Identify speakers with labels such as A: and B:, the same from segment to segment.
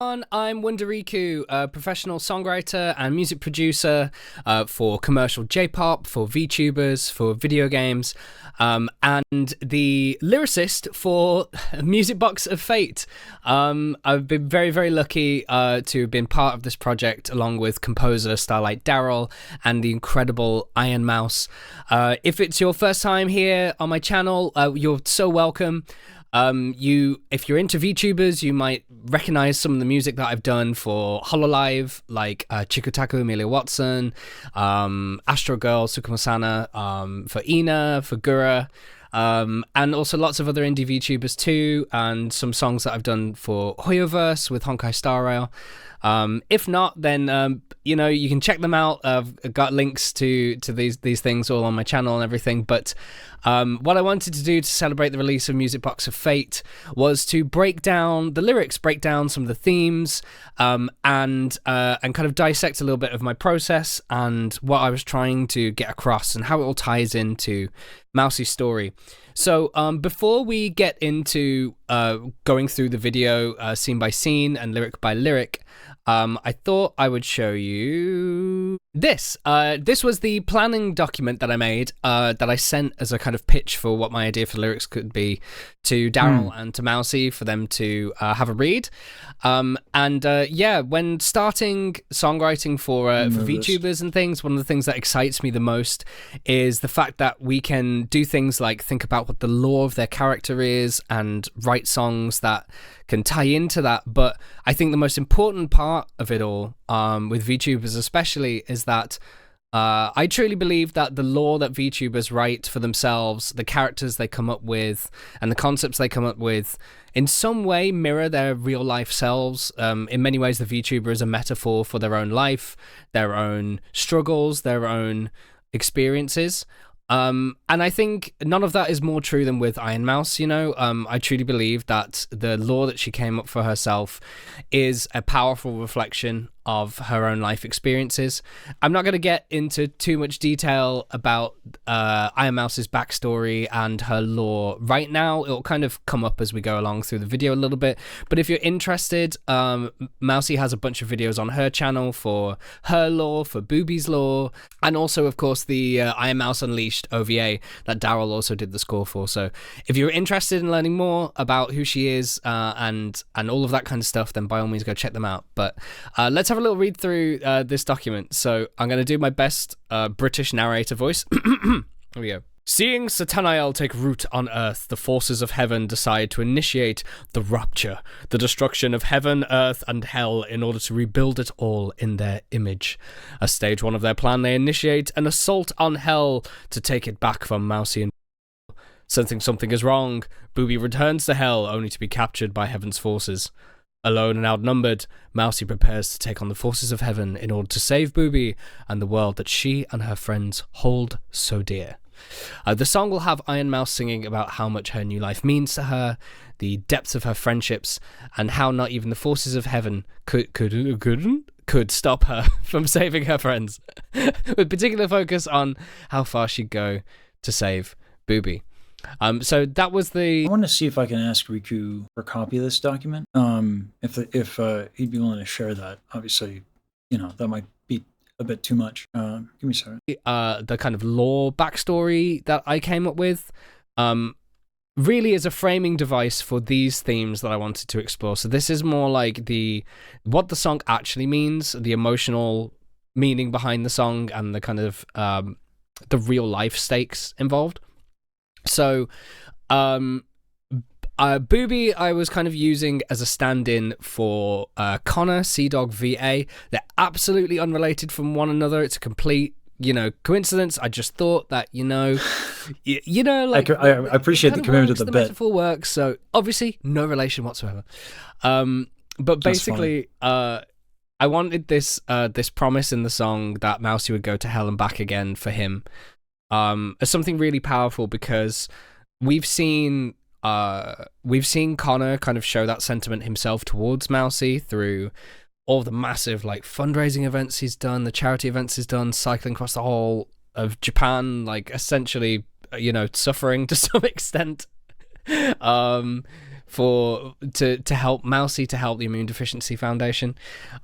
A: I'm Riku, a professional songwriter and music producer for commercial J-pop, for VTubers, for video games, and the lyricist for Music Box of Fate. I've been very, very lucky to have been part of this project along with composer Starlight Daryl and the incredible Iron Mouse. If it's your first time here on my channel, you're so welcome. If you're into VTubers, you might recognize some of the music that I've done for Hololive, like Chikutaku, Amelia Watson, Astro Girl, Sukumo-sana, for Ina, for Gura, and also lots of other indie VTubers too, and some songs that I've done for Hoyoverse with Honkai Star Rail. If not, then you can check them out. I've got links to these things all on my channel and everything. But what I wanted to do to celebrate the release of Music Box of Fate was to break down the lyrics, break down some of the themes, and kind of dissect a little bit of my process and what I was trying to get across and how it all ties into Mousie's story. So before we get into going through the video scene by scene and lyric by lyric, I thought I would show you this. This was the planning document that I made that I sent as a kind of pitch for what my idea for lyrics could be to Daryl and to Mousie for them to have a read. When starting songwriting for VTubers and things, one of the things that excites me the most is the fact that we can do things like think about what the lore of their character is and write songs that can tie into that. But I think the most important part of it all, with VTubers especially, is that I truly believe that the lore that VTubers write for themselves, the characters they come up with, and the concepts they come up with, in some way mirror their real life selves. In many ways, the VTuber is a metaphor for their own life, their own struggles, their own experiences. And I think none of that is more true than with Iron Mouse, I truly believe that the lore that she came up for herself is a powerful reflection of her own life experiences. I'm not going to get into too much detail about Iron Mouse's backstory and her lore right now. It'll kind of come up as we go along through the video a little bit. But if you're interested, Mousie has a bunch of videos on her channel for her lore, for Booby's lore, and also, of course, the Iron Mouse Unleashed OVA that Daryl also did the score for. So if you're interested in learning more about who she is and all of that kind of stuff, then by all means go check them out. But let's have a little read through this document. So I'm going to do my best British narrator voice. Here we go. Seeing Satanael take root on Earth, the forces of heaven decide to initiate the rupture, the destruction of heaven, earth, and hell in order to rebuild it all in their image. As stage one of their plan, they initiate an assault on hell to take it back from Mousie and sensing something is wrong, Booby returns to hell only to be captured by heaven's forces. Alone and outnumbered, Mousie prepares to take on the forces of heaven in order to save Booby and the world that she and her friends hold so dear. The song will have Iron Mouse singing about how much her new life means to her, the depths of her friendships, and how not even the forces of heaven could stop her from saving her friends, with particular focus on how far she'd go to save Booby. So that was the...
B: I want to see if I can ask Riku for a copy of this document. If he'd be willing to share that. Obviously, that might be a bit too much. Give me a second.
A: The kind of lore backstory that I came up with really is a framing device for these themes that I wanted to explore. So this is more like what the song actually means, the emotional meaning behind the song, and the kind of the real life stakes involved. So, Booby I was kind of using as a stand-in for Connor, Sea-Dog VA. They're absolutely unrelated from one another. It's a complete, coincidence. I just thought that, like...
B: I appreciate the commitment to the bit.
A: metaphor works, so obviously no relation whatsoever. But basically, I wanted this promise in the song that Mousie would go to hell and back again for him. As something really powerful, because we've seen Connor kind of show that sentiment himself towards Mousie through all the massive like fundraising events he's done, the charity events he's done, cycling across the whole of Japan, like essentially, suffering to some extent, to help Mousy, to help the Immune Deficiency Foundation.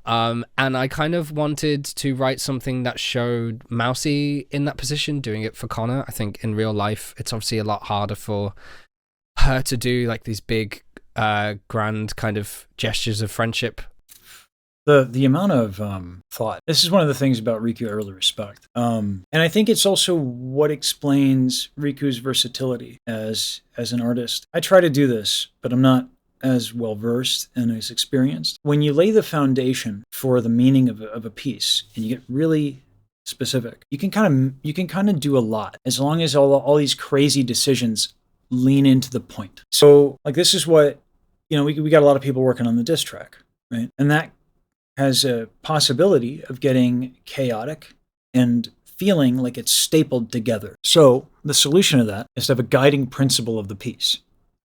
A: And I kind of wanted to write something that showed Mousy in that position, doing it for Connor. I think in real life, it's obviously a lot harder for her to do like these big, grand kind of gestures of friendship.
B: The amount of thought. This is one of the things about Riku I really respect. And I think it's also what explains Riku's versatility as an artist. I try to do this, but I'm not as well versed and as experienced. When you lay the foundation for the meaning of a piece and you get really specific, you can kind of do a lot as long as all these crazy decisions lean into the point. So like this is what, we got a lot of people working on the diss track, right? And that has a possibility of getting chaotic and feeling like it's stapled together. So the solution to that is to have a guiding principle of the piece.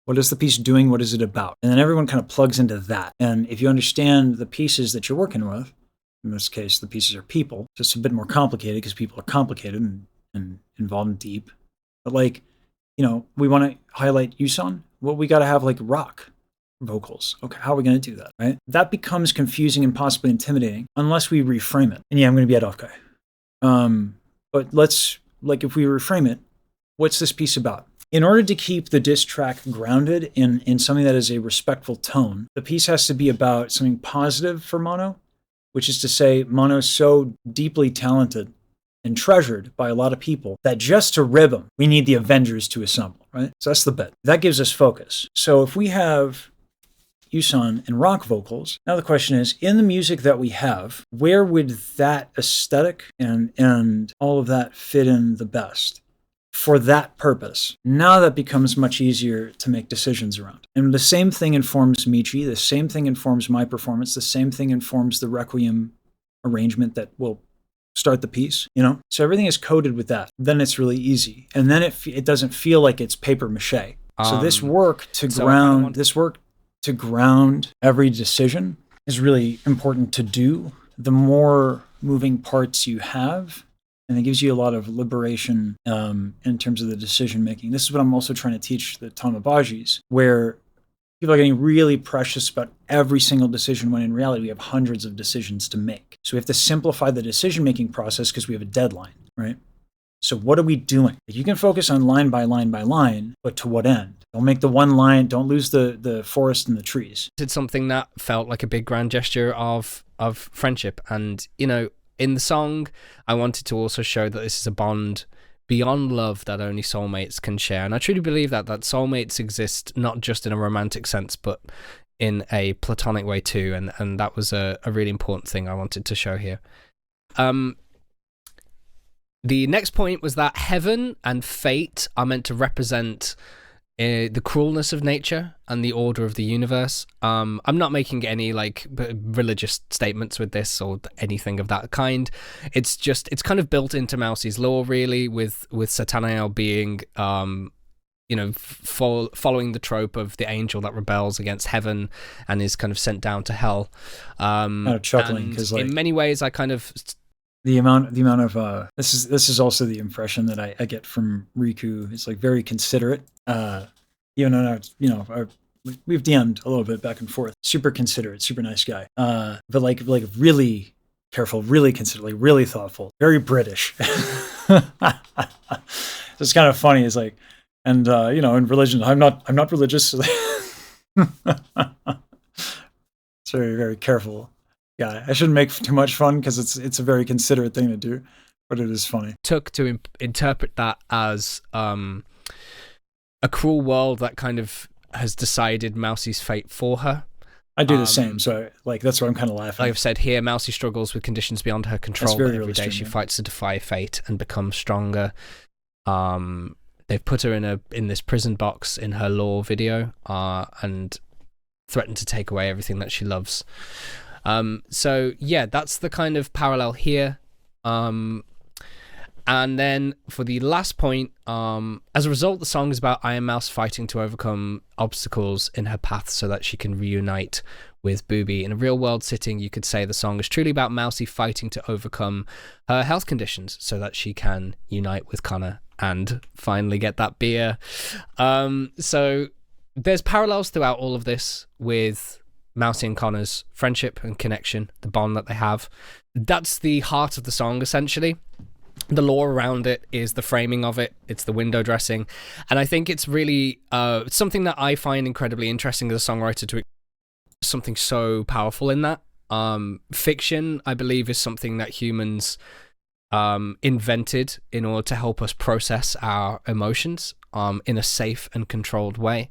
B: What is the piece doing? What is it about? And then everyone kind of plugs into that. And if you understand the pieces that you're working with, in this case, the pieces are people, just a bit more complicated because people are complicated and involved and deep. But like, we want to highlight Yuson. Well, we got to have like rock vocals. Okay, how are we going to do that, right? That becomes confusing and possibly intimidating unless we reframe it. And yeah, I'm going to be at off guy. But let's, like, if we reframe it, what's this piece about? In order to keep the diss track grounded in something that is a respectful tone, the piece has to be about something positive for Mono, which is to say Mono's so deeply talented and treasured by a lot of people that just to rib him, we need the Avengers to assemble, right? So that's the bit. That gives us focus. So if we have Yuson and rock vocals. Now the question is, in the music that we have, where would that aesthetic and all of that fit in the best for that purpose? Now that becomes much easier to make decisions around. And the same thing informs Michi, the same thing informs my performance, the same thing informs the Requiem arrangement that will start the piece, So everything is coded with that. Then it's really easy. And then it doesn't feel like it's paper mache. So this work to ground every decision is really important to do. The more moving parts you have, and it gives you a lot of liberation in terms of the decision making. This is what I'm also trying to teach the Tamabajis, where people are getting really precious about every single decision when in reality we have hundreds of decisions to make. So we have to simplify the decision making process because we have a deadline, right? So what are we doing? You can focus on line by line by line, but to what end? Don't make the one line, don't lose the forest and the trees.
A: Did something that felt like a big grand gesture of friendship. And, in the song, I wanted to also show that this is a bond beyond love that only soulmates can share. And I truly believe that soulmates exist not just in a romantic sense, but in a platonic way too. And that was a really important thing I wanted to show here. The next point was that heaven and fate are meant to represent the cruelness of nature and the order of the universe. I'm not making any religious statements with this or anything of that kind. It's kind of built into Mousy's lore, really, with Satanael being following the trope of the angel that rebels against heaven and is kind of sent down to hell.
B: Chuckling because
A: in many ways I kind of
B: the amount of this is also the impression that I get from Riku. It's like very considerate. Even though we've DM'd a little bit back and forth. Super considerate, super nice guy. But like really careful, really considerate, really thoughtful, very British. So it's kind of funny. It's like, and in religion, I'm not religious. It's very, very careful. Yeah, I shouldn't make too much fun because it's a very considerate thing to do, but it is funny.
A: Took to interpret that as a cruel world that kind of has decided Mousy's fate for her.
B: I do the same, so that's why I'm kind of laughing.
A: Like I've said here, Mousy struggles with conditions beyond her control, but every day she fights to defy fate and become stronger. They've put her in this prison box in her lore video, and threatened to take away everything that she loves. So yeah, that's the kind of parallel here. And then for the last point, as a result, the song is about Iron Mouse fighting to overcome obstacles in her path so that she can reunite with Booby. In a real world setting, you could say the song is truly about Mousy fighting to overcome her health conditions so that she can unite with Connor and finally get that beer. So there's parallels throughout all of this with Mousy and Connor's friendship and connection, the bond that they have. That's the heart of the song, essentially. The lore around it is the framing of it. It's the window dressing. And I think it's really something that I find incredibly interesting as a songwriter, to something so powerful in that. Fiction, I believe, is something that humans invented in order to help us process our emotions in a safe and controlled way.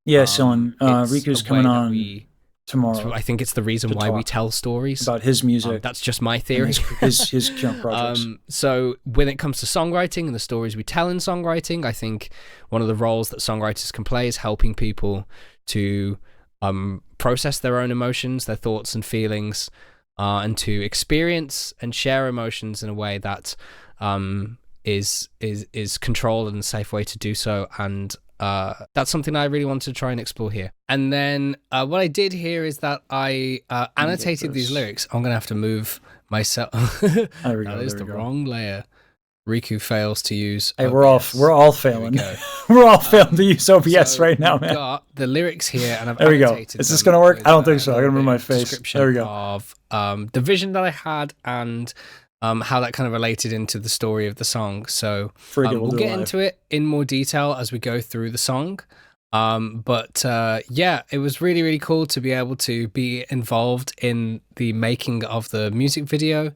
B: Yeah, Dylan, Riku's coming on tomorrow.
A: I think it's the reason why we tell stories
B: about his music.
A: That's just my theory.
B: His current projects.
A: So when it comes to songwriting and the stories we tell in songwriting, I think one of the roles that songwriters can play is helping people to process their own emotions, their thoughts and feelings, and to experience and share emotions in a way that is controlled and a safe way to do so. And that's something I really wanted to try and explore here. And then what I did here is that I annotated these lyrics. I'm gonna have to move myself.
B: There we go.
A: That is the wrong layer. Riku fails to use
B: Hey,
A: OBS.
B: we're all failing. We're all failing to use OBS right now, man.
A: I've got the lyrics here, and I've
B: there we go.
A: annotated
B: Is this
A: them
B: gonna work?
A: with,
B: I don't think so. I gotta move my face. There we go.
A: Of the vision that I had and how that kind of related into the story of the song. So we'll get into it in more detail as we go through the song. But yeah, it was really, really cool to be able to be involved in the making of the music video.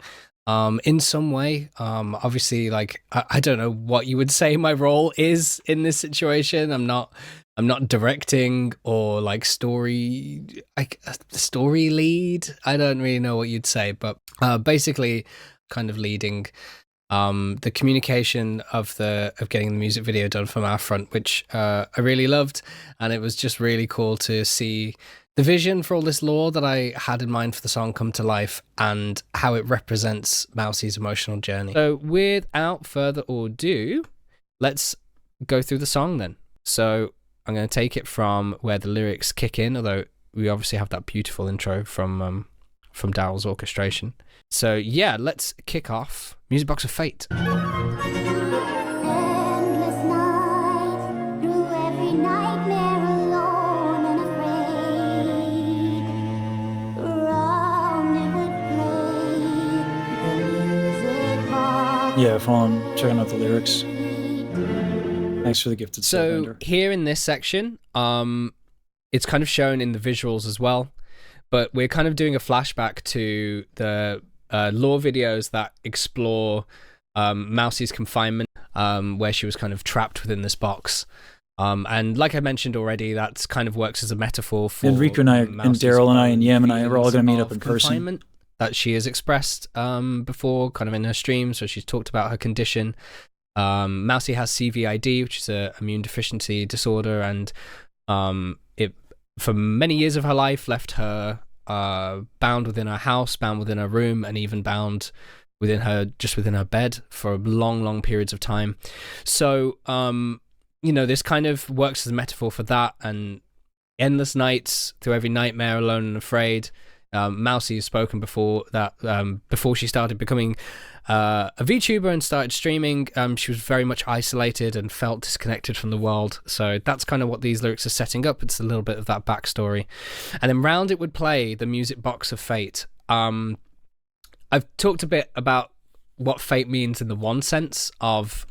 A: In some way, obviously, like I don't know what you would say my role is in this situation. I'm not directing or like story lead. I don't really know what you'd say, but basically, kind of leading the communication of getting the music video done from our front, which I really loved, and it was just really cool to see the vision for all this lore that I had in mind for the song come to life and how it represents Mousy's emotional journey. So without further ado, let's go through the song then. So I'm going to take it from where the lyrics kick in, although we obviously have that beautiful intro from Daryl's orchestration. So yeah, let's kick off Music Box of Fate.
B: Yeah, if I'm checking out the lyrics. Thanks for the gifted
A: So here in this section, it's kind of shown in the visuals as well, but we're kind of doing a flashback to the lore videos that explore Mousy's confinement, where she was kind of trapped within this box. And like I mentioned already, that kind of works as a metaphor for...
B: And Riku and I, and Daryl and I, and Yam and I, we're all going to meet up in person.
A: That she has expressed before, kind of in her streams, where she's talked about her condition. Mousy has CVID, which is an immune deficiency disorder, and it, for many years of her life, left her bound within her house, bound within her room, and even bound within her bed for long, long periods of time. So, this kind of works as a metaphor for that, and endless nights, through every nightmare, alone and afraid. Mousy has spoken before that before she started becoming a VTuber and started streaming, she was very much isolated and felt disconnected from the world. So that's kind of what these lyrics are setting up. It's a little bit of that backstory. And then round it would play the Music Box of Fate. I've talked a bit about what fate means in the one sense of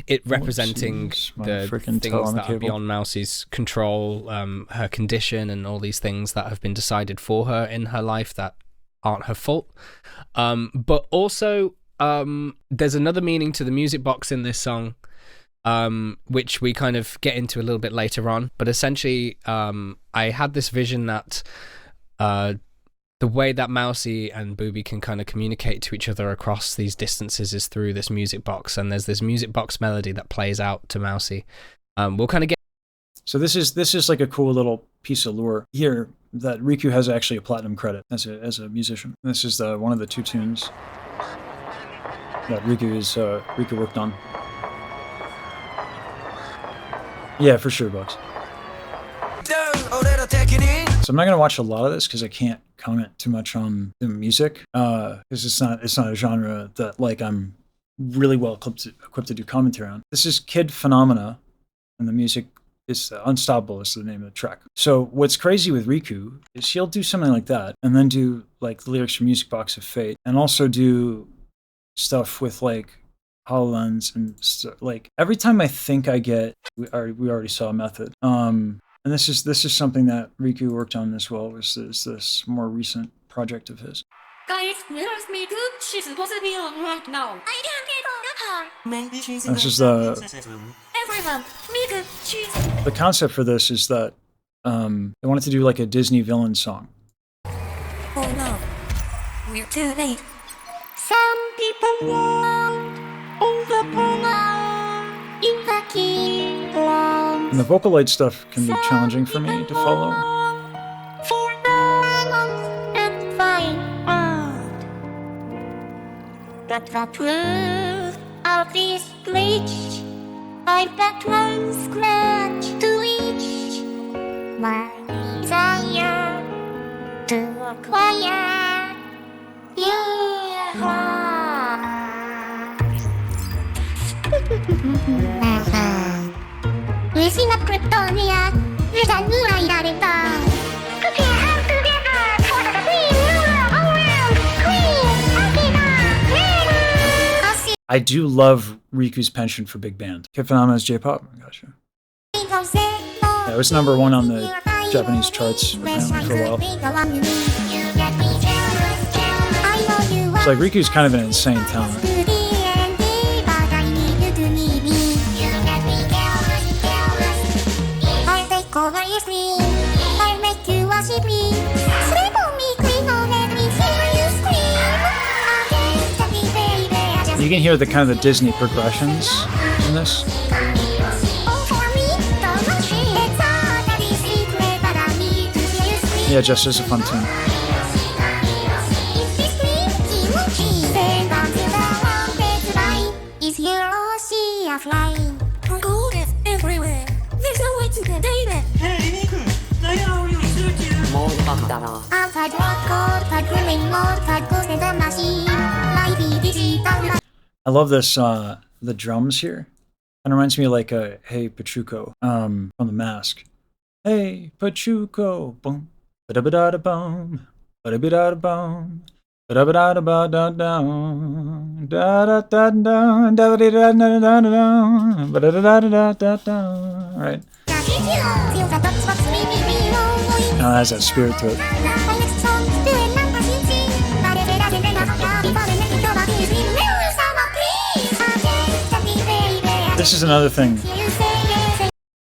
A: it representing the things that are beyond Mousy's control, her condition, and all these things that have been decided for her in her life that aren't her fault. But also, there's another meaning to the music box in this song, which we kind of get into a little bit later on. But essentially, I had this vision that the way that Mousy and Booby can kind of communicate to each other across these distances is through this music box, and there's this music box melody that plays out to Mousy. We'll kind of get...
B: So this is like a cool little piece of lore here that Riku has actually a platinum credit as a musician. This is one of the two tunes that Riku worked on. Yeah, for sure, Bugs. So I'm not going to watch a lot of this because I can't comment too much on the music. Because it's not a genre that like I'm really well equipped to do commentary on. This is Kid Phenomena, and the music It's Unstoppable is the name of the track. So what's crazy with Riku is he'll do something like that and then do like the lyrics from Music Box of Fate and also do stuff with like HoloLens and like every time I think I get, we already saw a method. And this is something that Riku worked on as well. Was this more recent project of his?
C: Guys, where's Miku? She's supposed to be on right now. I can't get her.
B: This is
C: Everyone, Miku, she's...
B: the concept for this is that they wanted to do like a Disney villain song.
C: Oh no, we're too late. Some people want all the power in the kingdom.
B: And the Vocaloid stuff can be challenging for me to follow.
C: For diamonds and fine art. But the truth of this glitch, I've got one scratch to itch. My desire to acquire your heart. Wishing up Kryptonia, reason I got it done. Put your hands together for the queen ruler around. Queen Akina, ready.
B: I do love Riku's penchant for big band. Kid Phenomena's J-pop. Gotcha. Yeah, it was #1 on the Japanese charts apparently for a while. It's like Riku's kind of an insane talent. You can hear the kind of the Disney progressions in this. Yeah, just as a fun tune.
C: Gold is everywhere. There's no way to contain it. Hey, Riku, I know you shoot you.
B: I love this, the drums here. It reminds me of like a Hey Pachuco from The Mask. Hey Pachuco, boom, ba-da-ba-da-da-boom, ba-da-ba-da-da-boom, ba-da-ba-da-da-ba-da-down, da-da-da-da-da, da-da-da-da-da-da, ba-da-da-da-da-da-da. Right. It has that spirit to it. This is another thing.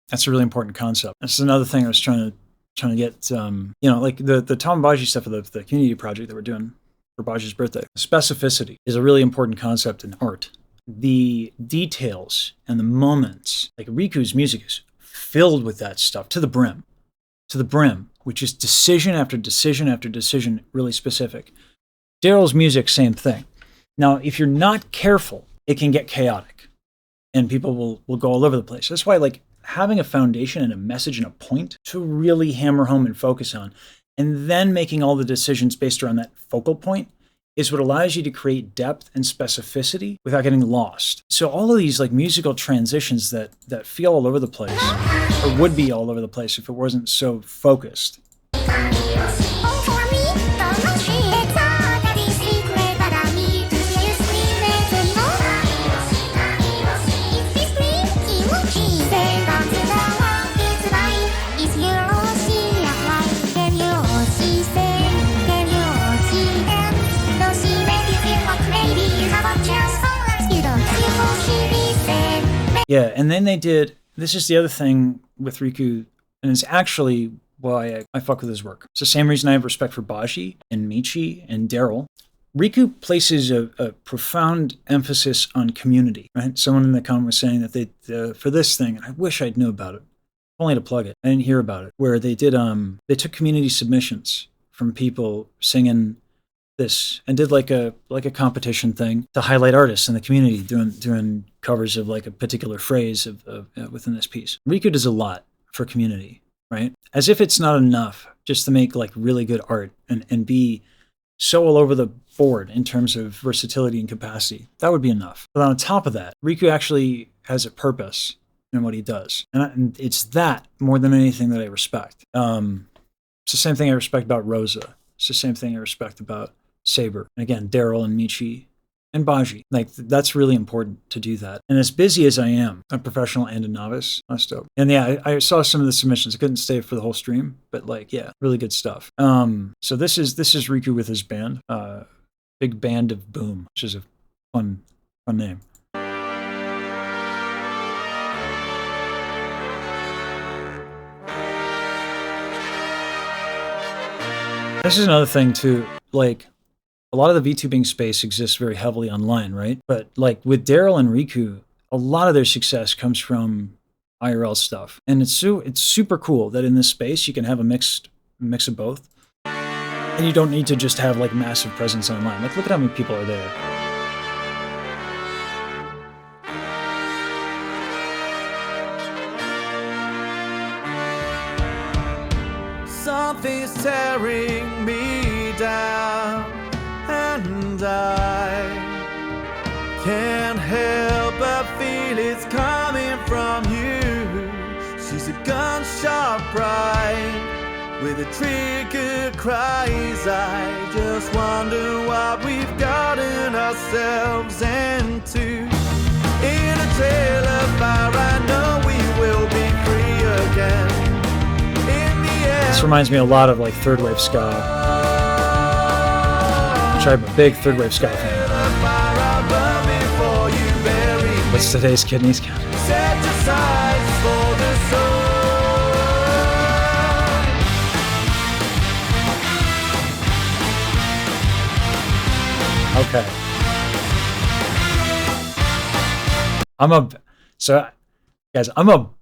B: That's a really important concept. This is another thing I was trying to get, like the Tom Baji stuff of the community project that we're doing for Baji's birthday. Specificity is a really important concept in art. The details and the moments, like Riku's music is filled with that stuff to the brim, which is decision after decision after decision, really specific. Daryl's music, same thing. Now, if you're not careful, it can get chaotic and people will go all over the place. That's why like having a foundation and a message and a point to really hammer home and focus on, and then making all the decisions based around that focal point is what allows you to create depth and specificity without getting lost. So all of these like musical transitions that feel all over the place, or would be all over the place if it wasn't so focused. Yeah, and then they did, this is the other thing with Riku, and it's actually why I fuck with his work. It's the same reason I have respect for Baji and Michi and Daryl. Riku places a profound emphasis on community, right? Someone in the comment was saying that they, for this thing, and I wish I'd knew about it, only to plug it, I didn't hear about it, where they did, they took community submissions from people singing this and did like a competition thing to highlight artists in the community doing covers of like a particular phrase of within this piece. Riku does a lot for community, right? As if it's not enough just to make like really good art and be so all over the board in terms of versatility and capacity. That would be enough. But on top of that, Riku actually has a purpose in what he does. And it's that more than anything that I respect. It's the same thing I respect about Rosa. It's the same thing I respect about Saber. And again, Daryl and Michi and Baji. Like, that's really important to do that. And as busy as I am, a professional and a novice, that's dope. And yeah, I saw some of the submissions. I couldn't stay for the whole stream, but like, yeah, really good stuff. So this is Riku with his band, Big Band of Boom, which is a fun name. This is another thing too, like, a lot of the VTubing space exists very heavily online, right? But like with Daryl and Riku, a lot of their success comes from IRL stuff. And it's super cool that in this space you can have a mix of both. And you don't need to just have like massive presence online. Like, look at how many people are there.
D: Something's tearing me down, and I can't help but feel it's coming from you. She's a gun-sharp bride with a trigger cries. I just wonder what we've gotten ourselves into. In a trail of fire, I know we will be free again.
B: This reminds me a lot of like third wave ska, which I'm a big third wave ska fan. What's today's kidneys count? Okay. I'm a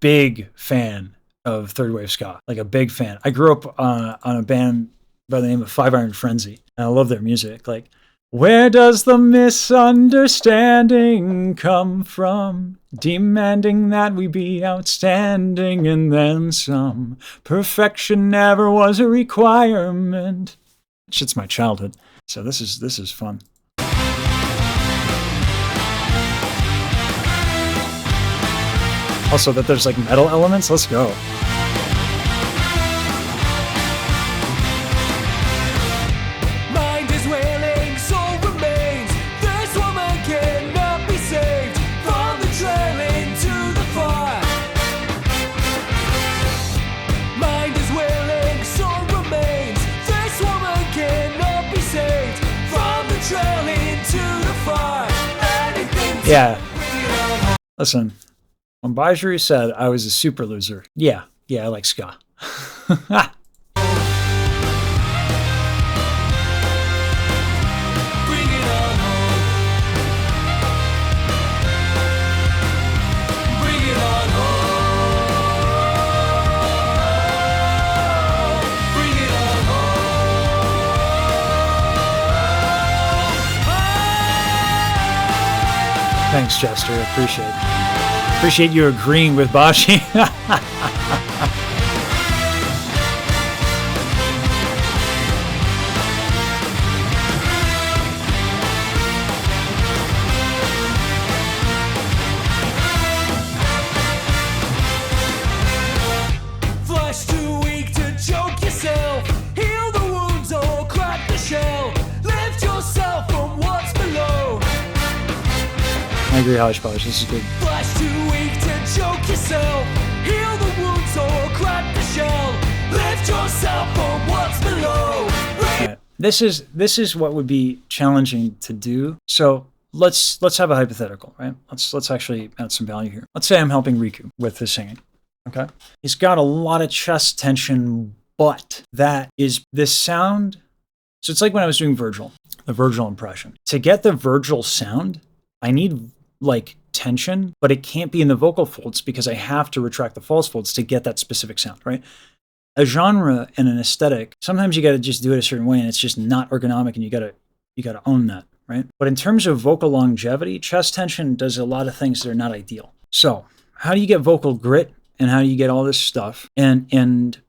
B: big fan of third wave ska, like a big fan. I grew up on a band by the name of Five Iron Frenzy, and I love their music. Like, where does the misunderstanding come from? Demanding that we be outstanding and then some. Perfection never was a requirement. Shit's my childhood. So this is fun. Also, that there's like metal elements. Let's go.
D: Mind is wailing, soul remains. This woman cannot be saved from the trail into the fire. Mind is wailing, soul remains. This woman cannot be saved from the trail into the fire.
B: Yeah. Listen. When Bajru said I was a super loser, yeah, I like ska.
D: Bring it on home. Bring it on home. Bring it on home.
B: Thanks, Chester. Appreciate you agreeing with Bashi.
D: Flesh too weak to choke yourself. Heal the wounds or crack the shell. Lift yourself from what's below.
B: I agree, Hodge Podge. This is good.
D: Flesh too weak to choke yourself. Heal the wounds or crack the shell. Lift yourself from what's below.
B: Right. This is what would be challenging to do. So let's have a hypothetical, right? Let's actually add some value here. Let's say I'm helping Riku with his singing. Okay. He's got a lot of chest tension, but that is this sound. So it's like when I was doing Virgil, the Virgil impression. To get the Virgil sound, I need like tension, but it can't be in the vocal folds because I have to retract the false folds to get that specific sound, right? A genre and an aesthetic, sometimes you got to just do it a certain way and it's just not ergonomic and you got to own that, right? But in terms of vocal longevity, chest tension does a lot of things that are not ideal. So how do you get vocal grit and how do you get all this stuff and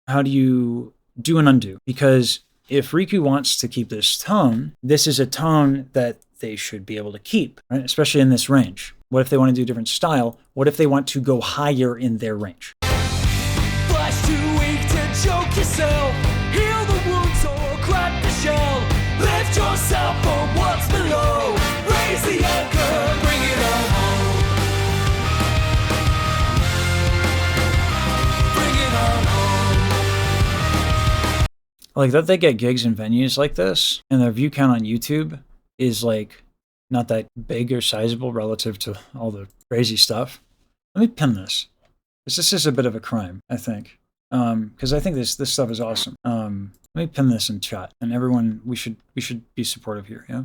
B: how do you do and undo? Because if Riku wants to keep this tone, this is a tone that they should be able to keep, right? Especially in this range. What if they want to do a different style? What if they want to go higher in their range?
D: Flash too weak to choke yourself. Heal the wounds or crack the shell. Lift yourself from what's below. Raise the anchor, bring it on home. Bring it on home.
B: Like that they get gigs in venues like this, and their view count on YouTube is like not that big or sizable relative to all the crazy stuff. Let me pin this. This is a bit of a crime, I think. Because I think this stuff is awesome. Let me pin this in chat, and everyone, we should be supportive here, yeah?